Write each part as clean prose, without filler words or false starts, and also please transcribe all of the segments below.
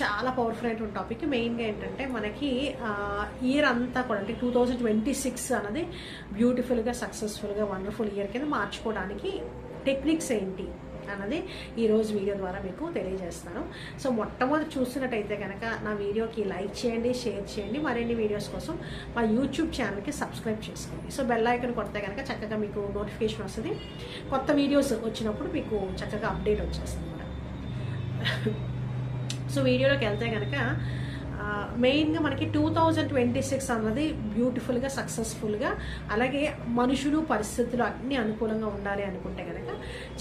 చాలా పవర్ఫుల్ అయిన టాపిక్. మెయిన్గా ఏంటంటే మనకి ఇయర్ అంతా కూడా అంటే 2026 అన్నది బ్యూటిఫుల్గా సక్సెస్ఫుల్గా వండర్ఫుల్ ఇయర్ కింద మార్చుకోవడానికి టెక్నిక్స్ ఏంటి అన్నది ఈరోజు వీడియో ద్వారా మీకు తెలియజేస్తాను. సో మొట్టమొదటి చూస్తున్నట్టయితే కనుక నా వీడియోకి లైక్ చేయండి, షేర్ చేయండి. మరిన్ని వీడియోస్ కోసం మా యూట్యూబ్ ఛానల్కి సబ్స్క్రైబ్ చేసుకోండి. సో బెల్ ఐకాన్ కొడితే కనుక చక్కగా మీకు నోటిఫికేషన్ వస్తుంది. కొత్త వీడియోస్ వచ్చినప్పుడు మీకు చక్కగా అప్డేట్ వచ్చేస్తుంది అన్నమాట. సో వీడియోలోకి వెళ్తే కనుక మెయిన్గా మనకి 2026 అన్నది బ్యూటిఫుల్గా సక్సెస్ఫుల్గా, అలాగే మనుషులు పరిస్థితులు అన్నీ అనుకూలంగా ఉండాలి అనుకుంటే కనుక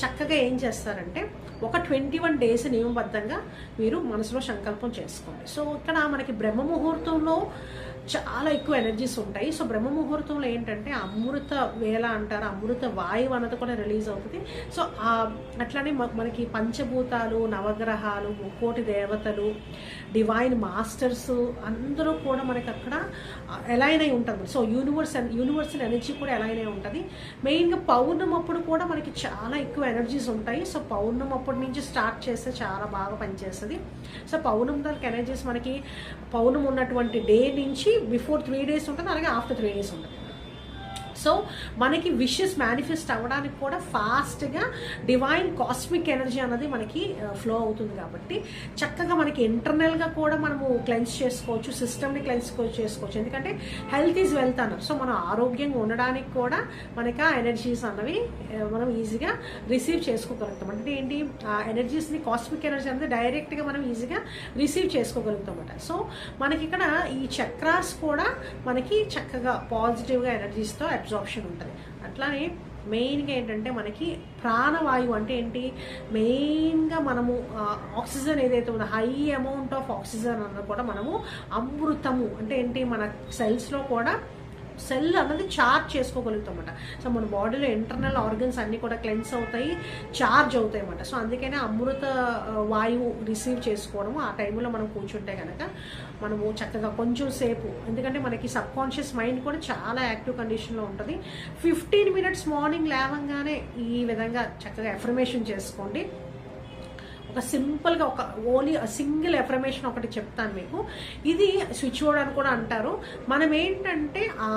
చక్కగా ఏం చేస్తారంటే ఒక 21 days నియమబద్ధంగా మీరు మనసులో సంకల్పం చేసుకోండి. సో ఇక్కడ మనకి బ్రహ్మ ముహూర్తంలో చాలా ఎక్కువ ఎనర్జీస్ ఉంటాయి. సో బ్రహ్మ ముహూర్తంలో ఏంటంటే అమృత వేళ అంటారు, అమృత వాయువు అన్నది కూడా రిలీజ్ అవుతుంది. సో అట్లానే మనకి పంచభూతాలు, నవగ్రహాలు, ముక్కోటి దేవతలు, డివైన్ మాస్టర్స్ అందరూ కూడా మనకి అక్కడ అలైన్ అయి ఉంటుంది. సో యూనివర్సల్ ఎనర్జీ కూడా అలైన్ అయి ఉంటుంది. మెయిన్గా పౌర్ణమి అప్పుడు కూడా మనకి చాలా ఎక్కువ ఎనర్జీస్ ఉంటాయి. సో పౌర్ణమి అప్పటి నుంచి స్టార్ట్ చేస్తే చాలా బాగా పనిచేస్తుంది. సో పౌర్ణమి దానికి ఎనర్జీస్ మనకి పౌర్ణమి ఉన్నటువంటి డే నుంచి బిఫోర్ 3 days ఉంటుంది, అలాగే ఆఫ్టర్ 3 days ఉంటుంది. సో మనకి విషెస్ మేనిఫెస్ట్ అవ్వడానికి కూడా ఫాస్ట్గా డివైన్ కాస్మిక్ ఎనర్జీ అన్నది మనకి ఫ్లో అవుతుంది. కాబట్టి చక్కగా మనకి ఇంటర్నల్గా కూడా మనము క్లెన్స్ చేసుకోవచ్చు, సిస్టమ్ని క్లెన్స్ చేసుకోవచ్చు. ఎందుకంటే హెల్త్ ఈజ్ వెల్త్ అన్నారు. సో మనం ఆరోగ్యంగా ఉండడానికి కూడా మనకి ఆ ఎనర్జీస్ అన్నవి మనం ఈజీగా రిసీవ్ చేసుకోగలుగుతాం. అంటే ఏంటి, ఆ ఎనర్జీస్ని కాస్మిక్ ఎనర్జీ అనేది డైరెక్ట్గా మనం ఈజీగా రిసీవ్ చేసుకోగలుగుతాం అన్నమాట. సో మనకి ఇక్కడ ఈ చక్రాస్ కూడా మనకి చక్కగా పాజిటివ్గా ఎనర్జీస్తో అబ్జార్ప్షన్ ఉంటుంది. అట్లానే మెయిన్గా ఏంటంటే మనకి ప్రాణవాయువు అంటే ఏంటి, మెయిన్గా మనము ఆక్సిజన్ ఏదైతే ఉందో హై అమౌంట్ ఆఫ్ ఆక్సిజన్ అన్నది కూడా మనము అమృతము అంటే ఏంటి, మన సెల్స్లో కూడా సెల్ అన్నది చార్జ్ చేసుకోగలుగుతాం అన్నమాట. సో మన బాడీలో ఇంటర్నల్ ఆర్గన్స్ అన్నీ కూడా క్లెన్స్ అవుతాయి, చార్జ్ అవుతాయి అన్నమాట. సో అందుకనే అమృత వాయువు రిసీవ్ చేసుకోవడము ఆ టైంలో మనం కూర్చుంటే కనుక మనము చక్కగా కొంచెం సేపు, ఎందుకంటే మనకి సబ్ కాన్షియస్ మైండ్ కూడా చాలా యాక్టివ్ కండిషన్లో ఉంటుంది. 15 minutes మార్నింగ్ లేవంగానే ఈ విధంగా చక్కగా ఎఫర్మేషన్ చేసుకోండి. ఒక సింపుల్గా ఒక ఓన్లీ సింగిల్ ఎఫర్మేషన్ ఒకటి చెప్తాను మీకు. ఇది స్విచ్ బోర్డ్ అని కూడా అంటారు. మనం ఏంటంటే ఆ